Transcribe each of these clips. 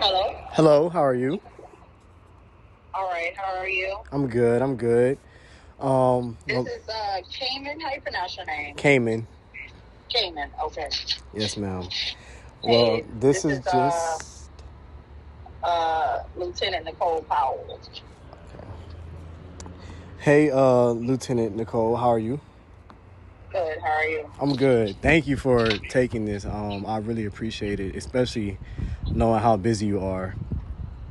Hello. Hello, how are you? All right. How are you? I'm good, I'm good. This Well, is Cayman. How you pronounce your name? Cayman. Cayman. Okay. Yes, ma'am. Well, Hey, this this is is just... Lieutenant Nicole Powell. Hey, Lieutenant Nicole, how are you? Good. How are you? I'm good. Thank you for taking this. I really appreciate it, especially knowing how busy you are.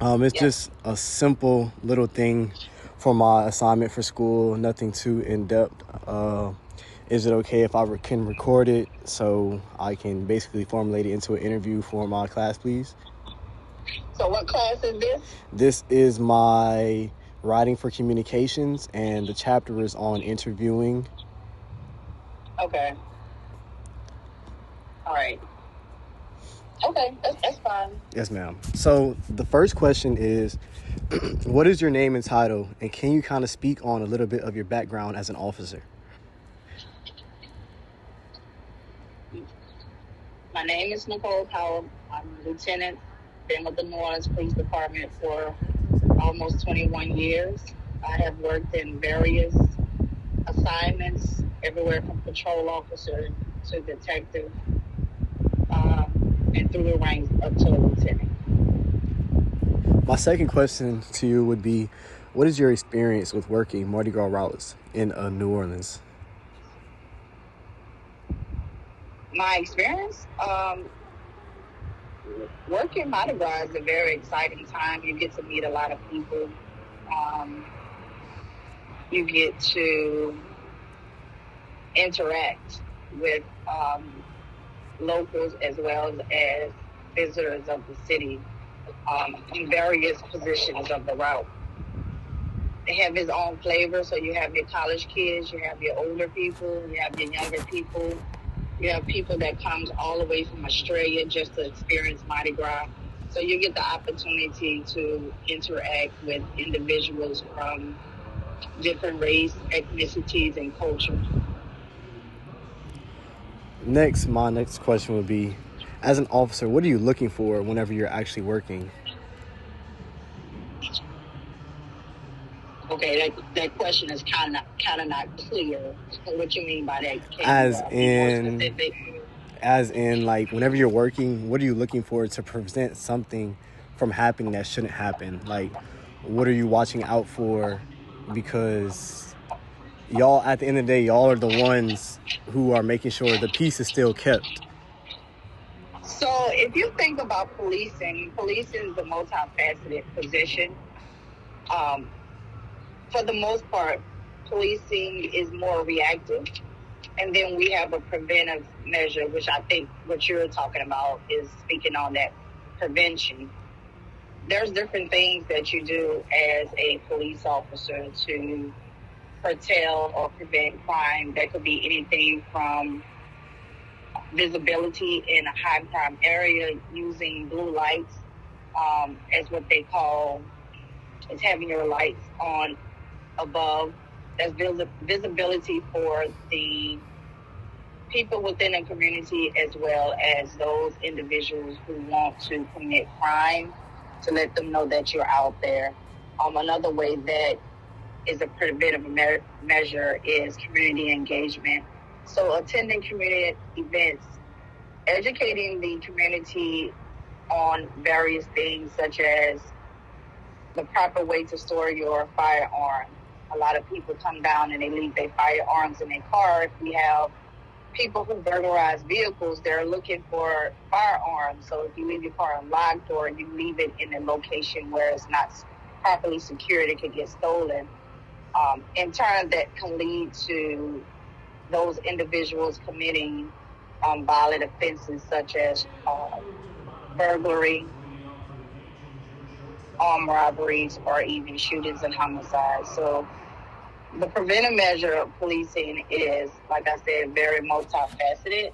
It's Yes. just a simple little thing for my assignment for school, nothing too in-depth. Is it okay if I can record it so I can basically formulate it into an interview for my class, please? So, what class is this? This is my writing for communications, and the chapter is on interviewing. Okay. All right. Okay. That's fine. Yes, ma'am. So the first question is, what is your name and title, and can you kind of speak on a little bit of your background as an officer? My name is Nicole Powell. I'm a lieutenant. Been with the New Orleans Police Department for almost 21 years. I have worked in various assignments, everywhere from patrol officer to detective, and through the ranks up to a lieutenant. My second question to you would be, what is your experience with working Mardi Gras routes in New Orleans? My experience, working Mardi Gras is a very exciting time. You get to meet a lot of people. You get to interact with locals as well as visitors of the city in various positions of the route. They have its own flavor, so you have your college kids, you have your older people, you have your younger people, you have people that comes all the way from Australia just to experience Mardi Gras. So you get the opportunity to interact with individuals from different race, ethnicities, and cultures. My next question would be, as an officer, what are you looking for whenever you're actually working? Okay, that question is kind of not clear. What you mean by that? Can you As be more in, specific? like, whenever you're working, what are you looking for to prevent something from happening that shouldn't happen? Like, what are you watching out for? Because y'all, at the end of the day, y'all are the ones who are making sure the peace is still kept. So if you think about policing is a multifaceted position. For the most part, policing is more reactive. And then we have a preventive measure, which I think what you're talking about is speaking on that prevention. There's different things that you do as a police officer to curtail or prevent crime. That could be anything from visibility in a high crime area using blue lights as what they call is having your lights on above. There's visibility for the people within a community as well as those individuals who want to commit crime to let them know that you're out there. Another way that is a preventive measure is community engagement. So attending community events, educating the community on various things such as the proper way to store your firearm. A lot of people come down and they leave their firearms in their car. If we have people who burglarize vehicles, they're looking for firearms. So if you leave your car unlocked or you leave it in a location where it's not properly secured, it could get stolen. In turn, that can lead to those individuals committing violent offenses such as burglary, armed robberies, or even shootings and homicides. So the preventive measure of policing is, like I said, very multifaceted,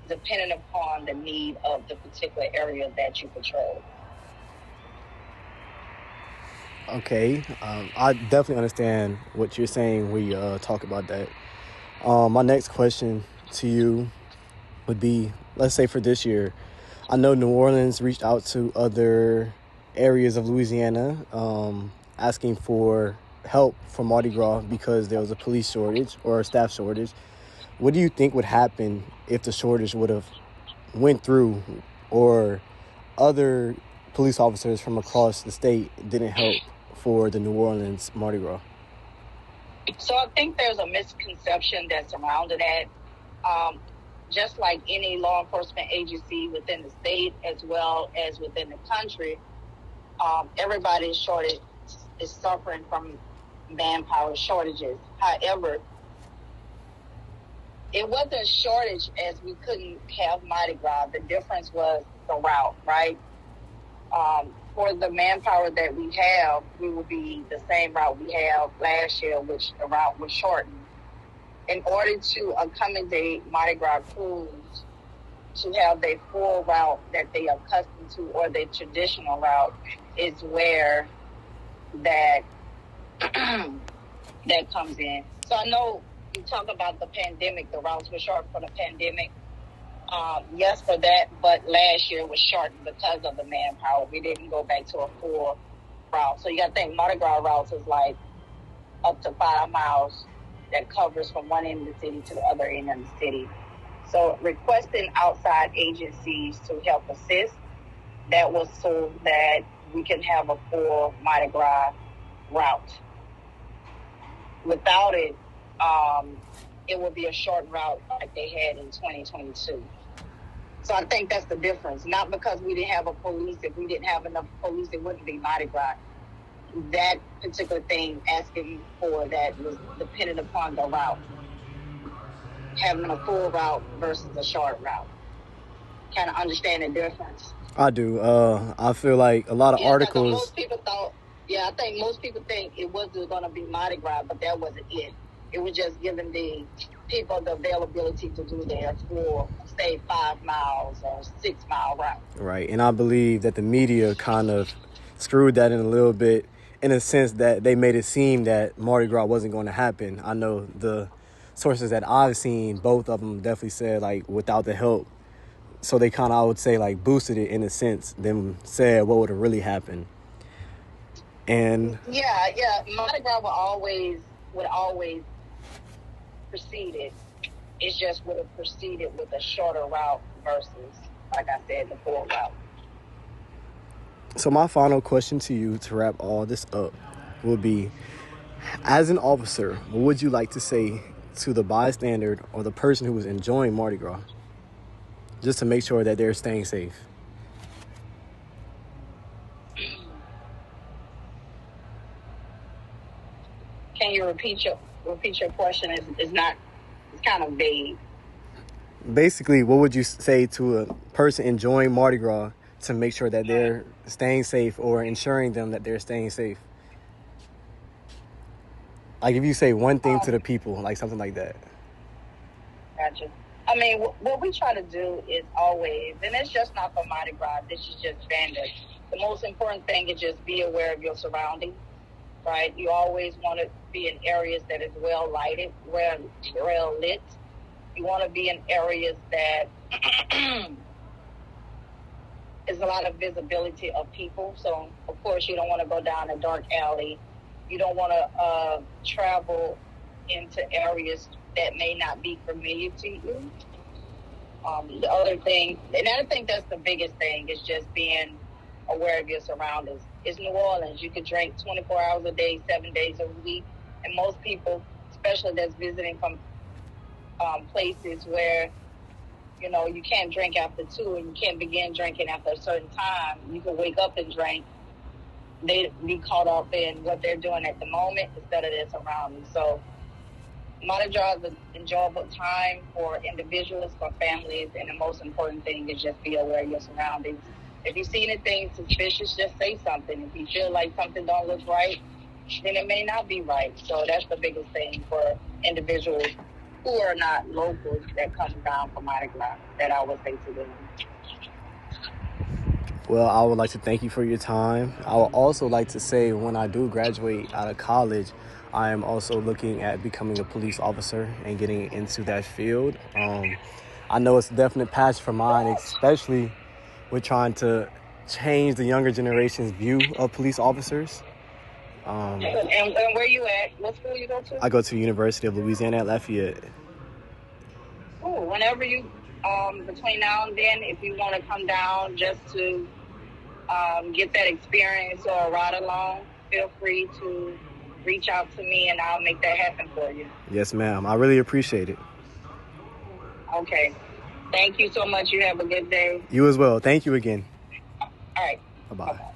depending upon the need of the particular area that you patrol. Okay, I definitely understand what you're saying when you talk about that. My next question to you would be, let's say for this year, I know New Orleans reached out to other areas of Louisiana asking for help for Mardi Gras because there was a police shortage or a staff shortage. What do you think would happen if the shortage would have went through, or other police officers from across the state didn't help for the New Orleans Mardi Gras? So I think there's a misconception that's surrounded that. Just like any law enforcement agency within the state as well as within the country, everybody is suffering from manpower shortages. However, it wasn't a shortage as we couldn't have Mardi Gras. The difference was the route, right? For the manpower that we have, we will be the same route we have last year, which the route was shortened. In order to accommodate Mardi Gras crews to have their full route that they are accustomed to, or their traditional route, is where that that comes in. So I know you talk about the pandemic, the routes were short for the pandemic. Yes, for that, but last year was shortened because of the manpower. We didn't go back to a full route. So you got to think Mardi Gras routes is like up to 5 miles that covers from one end of the city to the other end of the city. So requesting outside agencies to help assist, that was so that we can have a full Mardi Gras route. Without it, it would be a short route like they had in 2022. So I think that's the difference. Not because we didn't have a police. If we didn't have enough police, it wouldn't be Mardi Gras. That particular thing asking for that was dependent upon the route. Having a full route versus a short route. Kind of understand the difference. I do. I feel like a lot of articles. Most people thought, I think most people think it wasn't going to be Mardi Gras, but that wasn't it. It was just giving the people the availability to do their full, say, 5 miles or 6 mile route. Right, and I believe that the media kind of screwed that in a little bit, in a sense that they made it seem that Mardi Gras wasn't going to happen. I know the sources that I've seen, both of them definitely said, like, without the help. So they kind of, I would say, like, boosted it in a sense, then said what would have really happened. And Mardi Gras would always precede it. It just would have proceeded with a shorter route versus, like I said, the full route. So my final question to you to wrap all this up would be, as an officer, what would you like to say to the bystander or the person who was enjoying Mardi Gras, just to make sure that they're staying safe? Can you repeat your question? It's kind of vague. Basically, what would you say to a person enjoying Mardi Gras to make sure that they're staying safe, or ensuring them that they're staying safe? Like, if you say one thing to the people, like something like that. Gotcha. I mean, what we try to do is always, and it's just not for Mardi Gras, this is just standard. The most important thing is just be aware of your surroundings, right? You always want to be in areas that is well lighted, well lit. You want to be in areas that is a lot of visibility of people. So, of course, you don't want to go down a dark alley. You don't want to travel into areas that may not be familiar to you. The other thing, and I think that's the biggest thing, is just being aware of your surroundings. It's New Orleans. You can drink 24 hours a day, 7 days a week. And most people, especially that's visiting from places where, you can't drink after 2 and you can't begin drinking after a certain time. You can wake up and drink. They be caught up in what they're doing at the moment instead of their surroundings. So Mardi Gras is an enjoyable time for individuals, for families, and the most important thing is just be aware of your surroundings. If you see anything suspicious, just say something. If you feel like something don't look right, then it may not be right. So that's the biggest thing for individuals who are not locals that come down from Mardi Gras, that I would say to them. Well, I would like to thank you for your time. I would also like to say, when I do graduate out of college, I am also looking at becoming a police officer and getting into that field. I know it's a definite passion for mine, especially we're trying to change the younger generation's view of police officers. And where you at? What school you go to? I go to the University of Louisiana at Lafayette. Cool. Whenever you, between now and then, if you want to come down just to get that experience or a ride along, feel free to reach out to me and I'll make that happen for you. Yes, ma'am. I really appreciate it. Okay. Thank you so much. You have a good day. You as well. Thank you again. All right. Bye-bye.